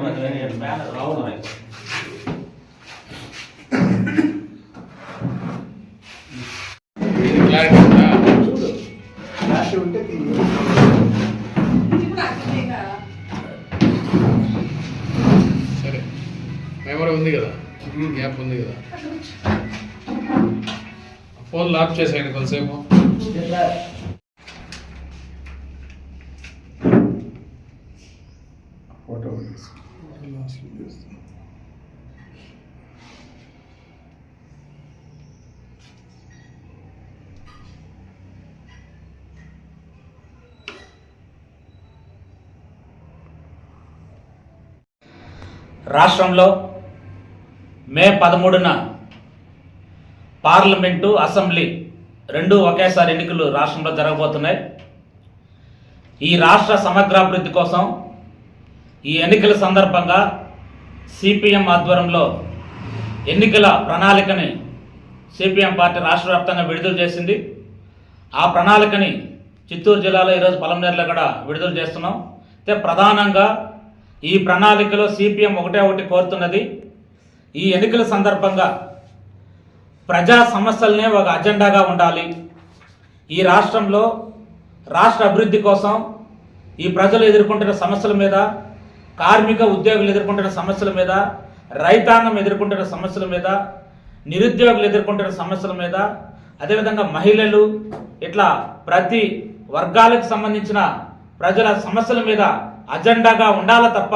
సరే మెమరీ ఉంది కదా, గ్యాప్ ఉంది కదా. ఫోన్ లాక్ చేసేయండి కొంతసేపు. ఫోటో రాష్ట్రంలో మే 13న పార్లమెంటు, అసెంబ్లీ రెండు ఒకేసారి ఎన్నికలు రాష్ట్రంలో జరగబోతున్నాయి. ఈ రాష్ట్ర సమగ్రాభివృద్ధి కోసం ఈ ఎన్నికల సందర్భంగా సిపిఎం ఆధ్వర్యంలో ఎన్నికల ప్రణాళికని సిపిఎం పార్టీ రాష్ట్ర వ్యాప్తంగా విడుదల చేసింది. ఆ ప్రణాళికని చిత్తూరు జిల్లాలో ఈరోజు పలమనేరులో కూడా విడుదల చేస్తున్నాం. అయితే ప్రధానంగా ఈ ప్రణాళికలో సిపిఎం ఒకటి కోరుతున్నది, ఈ ఎన్నికల సందర్భంగా ప్రజా సమస్యలనే ఒక అజెండాగా ఉండాలి. ఈ రాష్ట్రంలో రాష్ట్ర అభివృద్ధి కోసం ఈ ప్రజలు ఎదుర్కొంటున్న సమస్యల మీద, కార్మిక ఉద్యోగులు ఎదుర్కొంటున్న సమస్యల మీద, రైతాంగం ఎదుర్కొంటున్న సమస్యల మీద, నిరుద్యోగులు ఎదుర్కొంటున్న సమస్యల మీద, అదేవిధంగా మహిళలు, ఇట్లా ప్రతి వర్గాలకు సంబంధించిన ప్రజల సమస్యల మీద అజెండాగా ఉండాలి తప్ప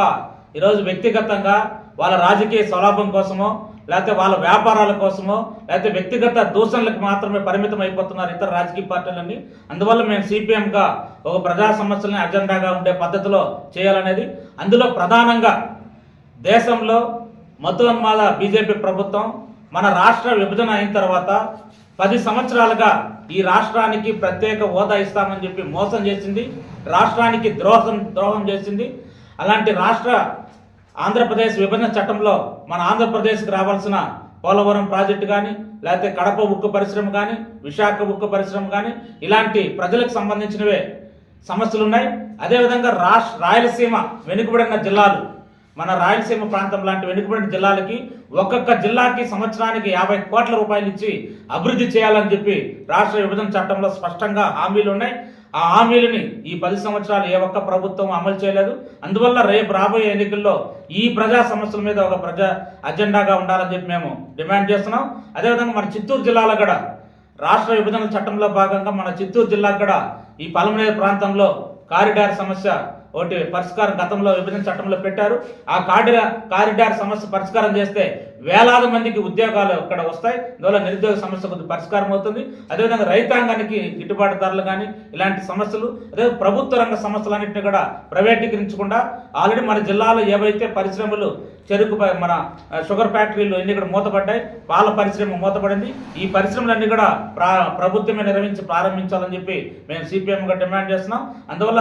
ఈరోజు వ్యక్తిగతంగా వాళ్ళ రాజకీయ స్వలాభం కోసమో, లేకపోతే వాళ్ళ వ్యాపారాల కోసమో, లేకపోతే వ్యక్తిగత దూషణలకు మాత్రమే పరిమితం అయిపోతున్నారు ఇతర రాజకీయ పార్టీలన్నీ. అందువల్ల మేము సిపిఎంగా ఒక ప్రజా సమస్యలని అజెండాగా ఉండే పద్ధతిలో చేయాలనేది. అందులో ప్రధానంగా దేశంలో మతోన్మాద బీజేపీ ప్రభుత్వం మన రాష్ట్ర విభజన అయిన తర్వాత 10 సంవత్సరాలుగా ఈ రాష్ట్రానికి ప్రత్యేక హోదా ఇస్తామని చెప్పి మోసం చేసింది, రాష్ట్రానికి ద్రోహం చేసింది. అలాంటి రాష్ట్ర ఆంధ్రప్రదేశ్ విభజన చట్టంలో మన ఆంధ్రప్రదేశ్కి రావాల్సిన పోలవరం ప్రాజెక్టు కానీ, లేకపోతే కడప ఉక్కు పరిశ్రమ కానీ, విశాఖ ఉక్కు పరిశ్రమ కానీ, ఇలాంటి ప్రజలకు సంబంధించినవే సమస్యలు ఉన్నాయి. అదేవిధంగా రాయలసీమ వెనుకబడిన జిల్లాలు, మన రాయలసీమ ప్రాంతం లాంటి వెనుకబడిన జిల్లాలకి ఒక్కొక్క జిల్లాకి సంవత్సరానికి 50 కోట్ల రూపాయలు ఇచ్చి అభివృద్ధి చేయాలని చెప్పి రాష్ట్ర విభజన చట్టంలో స్పష్టంగా హామీలు ఉన్నాయి. ఆ హామీలని ఈ 10 సంవత్సరాలు ఏ ఒక్క ప్రభుత్వం అమలు చేయలేదు. అందువల్ల రేపు రాబోయే ఎన్నికల్లో ఈ ప్రజా సమస్యల మీద ఒక ప్రజా అజెండాగా ఉండాలని చెప్పి మేము డిమాండ్ చేస్తున్నాం. అదేవిధంగా మన చిత్తూరు జిల్లాలో కూడా రాష్ట్ర విభజన చట్టంలో భాగంగా మన చిత్తూరు జిల్లాకు కూడా ఈ పలమనేరు ప్రాంతంలో కారిడార్ సమస్య ఒకటి పరిష్కారం గతంలో విభజన చట్టంలో పెట్టారు. ఆ కారిడార్ సమస్య పరిష్కారం చేస్తే వేలాది మందికి ఉద్యోగాలు ఇక్కడ వస్తాయి. అందువల్ల నిరుద్యోగ సమస్య కొద్దిగా పరిష్కారం అవుతుంది. అదేవిధంగా రైతాంగానికి గిట్టుబాటు ధరలు కానీ ఇలాంటి సమస్యలు, అదే ప్రభుత్వ రంగ సమస్యలన్నింటినీ కూడా ప్రైవేటీకరించకుండా ఆల్రెడీ మన జిల్లాలో ఏవైతే పరిశ్రమలు, చెరుకు, మన షుగర్ ఫ్యాక్టరీలు ఇన్ని కూడా మూతపడ్డాయి, పాల పరిశ్రమ మూతపడింది. ఈ పరిశ్రమలన్నీ కూడా ప్రభుత్వమే నిర్వహించి ప్రారంభించాలని చెప్పి మేము సిపిఎంగా డిమాండ్ చేస్తున్నాం. అందువల్ల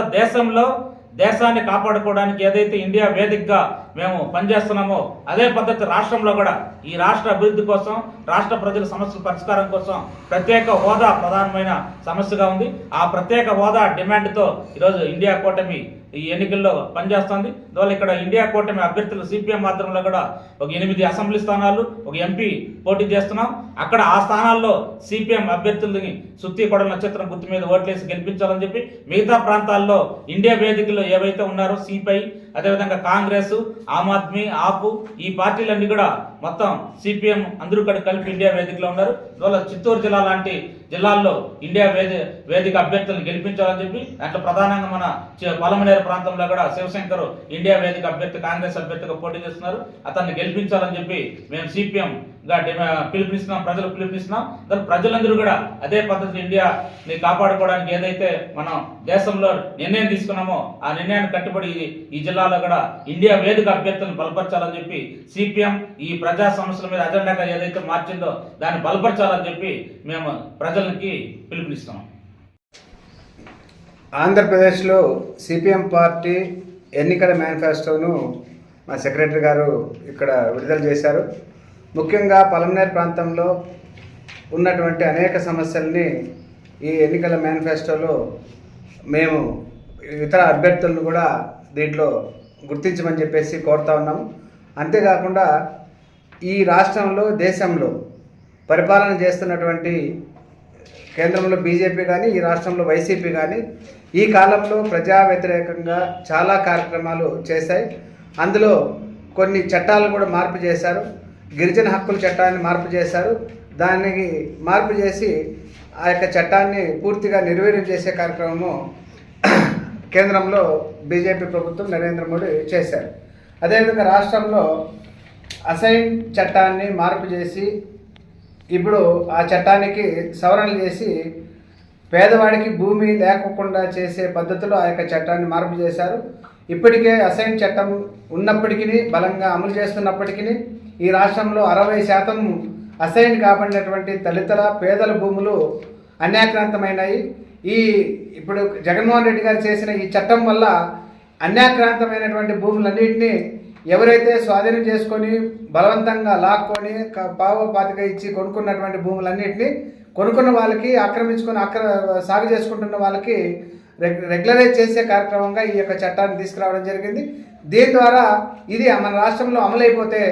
దేశాన్ని కాపాడుకోవడానికి ఏదైతే ఇండియా వేదికగా మేము పనిచేస్తున్నామో అదే పద్ధతి రాష్ట్రంలో కూడా ఈ రాష్ట్ర అభివృద్ధి కోసం, రాష్ట్ర ప్రజల సమస్యల పరిష్కారం కోసం ప్రత్యేక హోదా ప్రధానమైన సమస్యగా ఉంది. ఆ ప్రత్యేక హోదా డిమాండ్తో ఈరోజు ఇండియా కూటమి ఈ ఎన్నికల్లో పనిచేస్తుంది. అందువల్ల ఇక్కడ ఇండియా కూటమి అభ్యర్థులు సిపిఎం మాత్రంలో కూడా ఒక 8 అసెంబ్లీ స్థానాలు, ఒక ఎంపీ పోటీ చేస్తున్నాం. అక్కడ ఆ స్థానాల్లో సిపిఎం అభ్యర్థులని సుత్తి కొడల నక్షత్రం గుర్తు మీద ఓట్లేసి గెలిపించాలని చెప్పి, మిగతా ప్రాంతాల్లో ఇండియా వేదికలో ఏవైతే ఉన్నారో సిపిఐ, అదేవిధంగా కాంగ్రెస్, ఆమ్ ఆద్మీ, ఆపు, ఈ పార్టీలన్నీ కూడా మొత్తం సిపిఎం అందరూ కూడా కలిపి ఇండియా వేదికలో ఉన్నారు. అందువల్ల చిత్తూరు జిల్లా లాంటి జిల్లాల్లో ఇండియా వేదిక అభ్యర్థులను గెలిపించాలని చెప్పి, దాంట్లో ప్రధానంగా మన పలమనేరు ప్రాంతంలో కూడా శివశంకర్ ఇండియా వేదిక అభ్యర్థి, కాంగ్రెస్ అభ్యర్థిగా పోటీ చేస్తున్నారు. అతన్ని గెలిపించాలని చెప్పి మేము సిపిఎం గా పిలుపునిస్తున్నాం, ప్రజలు పిలుపునిస్తున్నాం. దాని ప్రజలందరూ కూడా అదే పద్ధతి ఇండియాని కాపాడుకోవడానికి ఏదైతే మనం దేశంలో నిర్ణయం తీసుకున్నామో ఆ నిర్ణయాన్ని కట్టుబడి ఈ జిల్లాలో కూడా ఇండియా వేదిక అభ్యర్థులను బలపరచాలని చెప్పి సిపిఎం ఈ ప్రజా సమస్యల మీద అజెండాగా ఏదైతే మార్చిందో దాన్ని బలపరచాలని చెప్పి మేము ప్రజలకి పిలుపునిస్తున్నాం. ఆంధ్రప్రదేశ్లో సిపిఎం పార్టీ ఎన్నికల మేనిఫెస్టోను మా సెక్రటరీ గారు ఇక్కడ విడుదల చేశారు. ముఖ్యంగా పలమనేరు ప్రాంతంలో ఉన్నటువంటి అనేక సమస్యల్ని ఈ ఎన్నికల మేనిఫెస్టోలో మేము ఇతర అభ్యర్థులను కూడా దీంట్లో గుర్తించమని చెప్పేసి కోరుతా ఉన్నాము. అంతేకాకుండా ఈ రాష్ట్రంలో దేశంలో పరిపాలన చేస్తున్నటువంటి కేంద్రంలో బీజేపీ కానీ ఈ రాష్ట్రంలో వైసీపీ కానీ ఈ కాలంలో ప్రజా వ్యతిరేకంగా చాలా కార్యక్రమాలు చేశాయి. అందులో కొన్ని చట్టాలు కూడా మార్పు చేశారు. గిరిజన హక్కుల చట్టాన్ని మార్పు చేశారు. దానికి మార్పు చేసి ఆ యొక్క చట్టాన్ని పూర్తిగా నిర్వీర్యం చేసే కార్యక్రమము కేంద్రంలో బీజేపీ ప్రభుత్వం నరేంద్ర మోడీ చేశారు. అదేవిధంగా రాష్ట్రంలో అసైన్ చట్టాన్ని మార్పు చేసి ఇప్పుడు ఆ చట్టానికి సవరణలు చేసి పేదవాడికి భూమి లేకుండా చేసే పద్ధతిలో ఆ యొక్క చట్టాన్ని మార్పు చేశారు. ఇప్పటికే అసైన్ చట్టం ఉన్నప్పటికీ బలంగా అమలు చేస్తున్నప్పటికీ ఈ రాష్ట్రంలో 60% అసైన్ కాబడినటువంటి దళితుల పేదల భూములు అన్యాక్రాంతమైనాయి. ఇప్పుడు జగన్మోహన్ రెడ్డి గారు చేసిన ఈ చట్టం వల్ల అన్యాక్రాంతమైనటువంటి భూములన్నింటినీ ఎవరైతే స్వాధీనం చేసుకొని బలవంతంగా లాక్కొని పాతిక ఇచ్చి కొనుక్కున్నటువంటి భూములన్నింటినీ కొనుక్కున్న వాళ్ళకి ఆక్రమించుకొని సాగు చేసుకుంటున్న వాళ్ళకి రెగ్యులరైజ్ చేసే కార్యక్రమంగా ఈ యొక్క చట్టాన్ని తీసుకురావడం జరిగింది. దీని ద్వారా ఇది మన రాష్ట్రంలో అమలైపోతే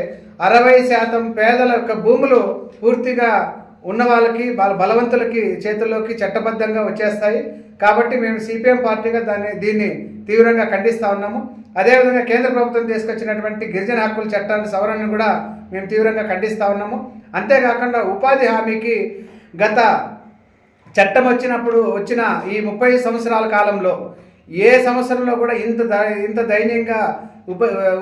60% పేదల యొక్క భూములు పూర్తిగా ఉన్న వాళ్ళకి బలవంతులకి చేతుల్లోకి చట్టబద్ధంగా వచ్చేస్తాయి. కాబట్టి మేము సిపిఎం పార్టీగా దీన్ని తీవ్రంగా ఖండిస్తూ ఉన్నాము. అదేవిధంగా కేంద్ర ప్రభుత్వం తీసుకొచ్చినటువంటి గిరిజన హక్కుల చట్టాన్ని సవరణను కూడా మేము తీవ్రంగా ఖండిస్తూ ఉన్నాము. అంతేకాకుండా ఉపాధి హామీకి గత చట్టం వచ్చిన ఈ 30 సంవత్సరాల కాలంలో ఏ సంవత్సరంలో కూడా ఇంత దయనీయంగా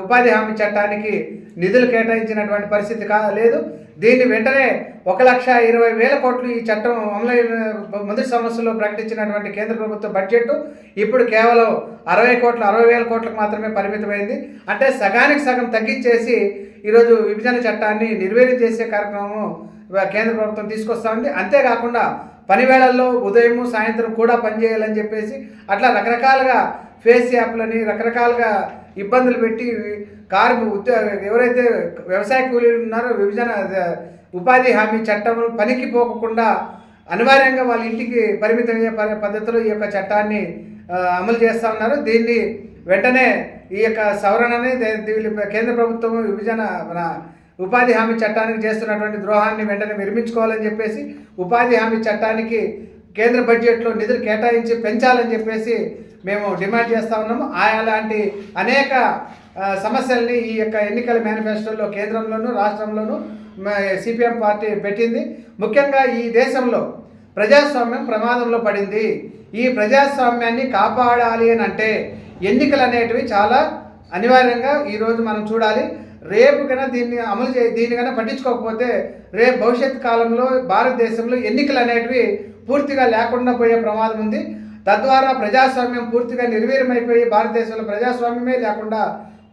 ఉపాధి హామీ చట్టానికి నిధులు కేటాయించినటువంటి పరిస్థితి లేదు. దీన్ని వెంటనే 1,20,000 కోట్లు ఈ చట్టం అమలైన మొదటి సంవత్సరంలో ప్రకటించినటువంటి కేంద్ర ప్రభుత్వ బడ్జెట్ ఇప్పుడు కేవలం 60,000 కోట్లకు మాత్రమే పరిమితమైంది. అంటే సగానికి సగం తగ్గించేసి ఈరోజు విభజన చట్టాన్ని నిర్వీర్యం చేసే కార్యక్రమం కేంద్ర ప్రభుత్వం తీసుకొస్తా ఉంది. అంతేకాకుండా పని వేళల్లో ఉదయం సాయంత్రం కూడా పనిచేయాలని చెప్పేసి అట్లా రకరకాలుగా ఫేస్ యాప్లని రకరకాలుగా ఇబ్బందులు పెట్టి ఎవరైతే వ్యవసాయ కూలీలు ఉన్నారో విభజన ఉపాధి హామీ చట్టం పనికి పోకుండా అనివార్యంగా వాళ్ళ ఇంటికి పరిమితమయ్యే పద్ధతిలో ఈ యొక్క చట్టాన్ని అమలు చేస్తూ ఉన్నారు. దీన్ని వెంటనే ఈ యొక్క సవరణని కేంద్ర ప్రభుత్వం విభజన ఉపాధి హామీ చట్టానికి చేస్తున్నటువంటి ద్రోహాన్ని వెంటనే విరమించుకోవాలని చెప్పేసి ఉపాధి హామీ చట్టానికి కేంద్ర బడ్జెట్లో నిధులు కేటాయించి పెంచాలని చెప్పేసి మేము డిమాండ్ చేస్తూ ఉన్నాము. అలాంటి అనేక సమస్యల్ని ఈ యొక్క ఎన్నికల మేనిఫెస్టోలో కేంద్రంలోనూ రాష్ట్రంలోనూ సిపిఎం పార్టీ పెట్టింది. ముఖ్యంగా ఈ దేశంలో ప్రజాస్వామ్యం ప్రమాదంలో పడింది. ఈ ప్రజాస్వామ్యాన్ని కాపాడాలి అని అంటే ఎన్నికలు అనేటివి చాలా అనివార్యంగా ఈరోజు మనం చూడాలి. రేపు కన్నా దీన్ని కన్నా పట్టించుకోకపోతే రేపు భవిష్యత్ కాలంలో భారతదేశంలో ఎన్నికలు అనేటివి పూర్తిగా లేకుండా పోయే ప్రమాదం ఉంది. తద్వారా ప్రజాస్వామ్యం పూర్తిగా నిర్వీర్యమైపోయి భారతదేశంలో ప్రజాస్వామ్యమే లేకుండా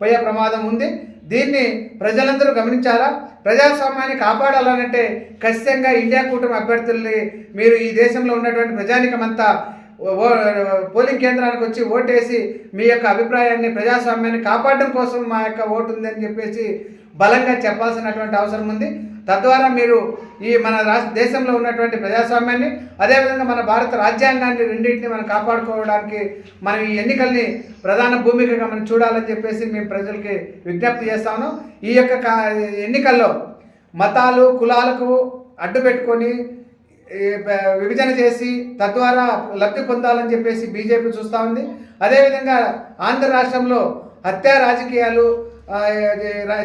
పోయే ప్రమాదం ఉంది. దీన్ని ప్రజలందరూ గమనించాలా. ప్రజాస్వామ్యాన్ని కాపాడాలనంటే ఖచ్చితంగా ఇండియా కూటమి అభ్యర్థుల్ని మీరు ఈ దేశంలో ఉన్నటువంటి ప్రజానికమంతా పోలింగ్ కేంద్రానికి వచ్చి ఓటేసి మీ యొక్క అభిప్రాయాన్ని ప్రజాస్వామ్యాన్ని కాపాడడం కోసం మా యొక్క ఓటు ఉందని చెప్పేసి బలంగా చెప్పాల్సినటువంటి అవసరం ఉంది. తద్వారా మీరు ఈ మన దేశంలో ఉన్నటువంటి ప్రజాస్వామ్యాన్ని అదేవిధంగా మన భారత రాజ్యాంగాన్ని రెండింటిని మనం కాపాడుకోవడానికి మనం ఈ ఎన్నికల్ని ప్రధాన భూమికగా మనం చూడాలని చెప్పేసి మేము ప్రజలకి విజ్ఞప్తి చేస్తాము. ఈ యొక్క ఎన్నికల్లో మతాలు కులాలకు అడ్డు పెట్టుకొని విభజన చేసి తద్వారా లబ్ధి పొందాలని చెప్పేసి బీజేపీ చూస్తూ ఉంది. అదేవిధంగా ఆంధ్ర రాష్ట్రంలో హత్యా రాజకీయాలు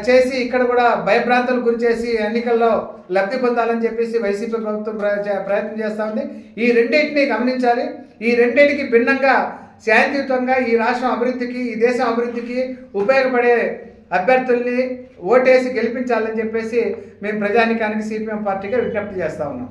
చేసి ఇక్కడ కూడా భయభ్రాంతులు గురి చేసి ఎన్నికల్లో లబ్ధి పొందాలని చెప్పేసి వైసీపీ ప్రభుత్వం ప్రయత్నం చేస్తూ ఉంది. ఈ రెండింటిని గమనించాలి. ఈ రెండింటికి భిన్నంగా శాంతియుతంగా ఈ రాష్ట్రం అభివృద్ధికి ఈ దేశం అభివృద్ధికి ఉపయోగపడే అభ్యర్థుల్ని ఓటేసి గెలిపించాలని చెప్పేసి మేము ప్రజానికానికి సిపిఎం పార్టీగా విజ్ఞప్తి చేస్తూ ఉన్నాం.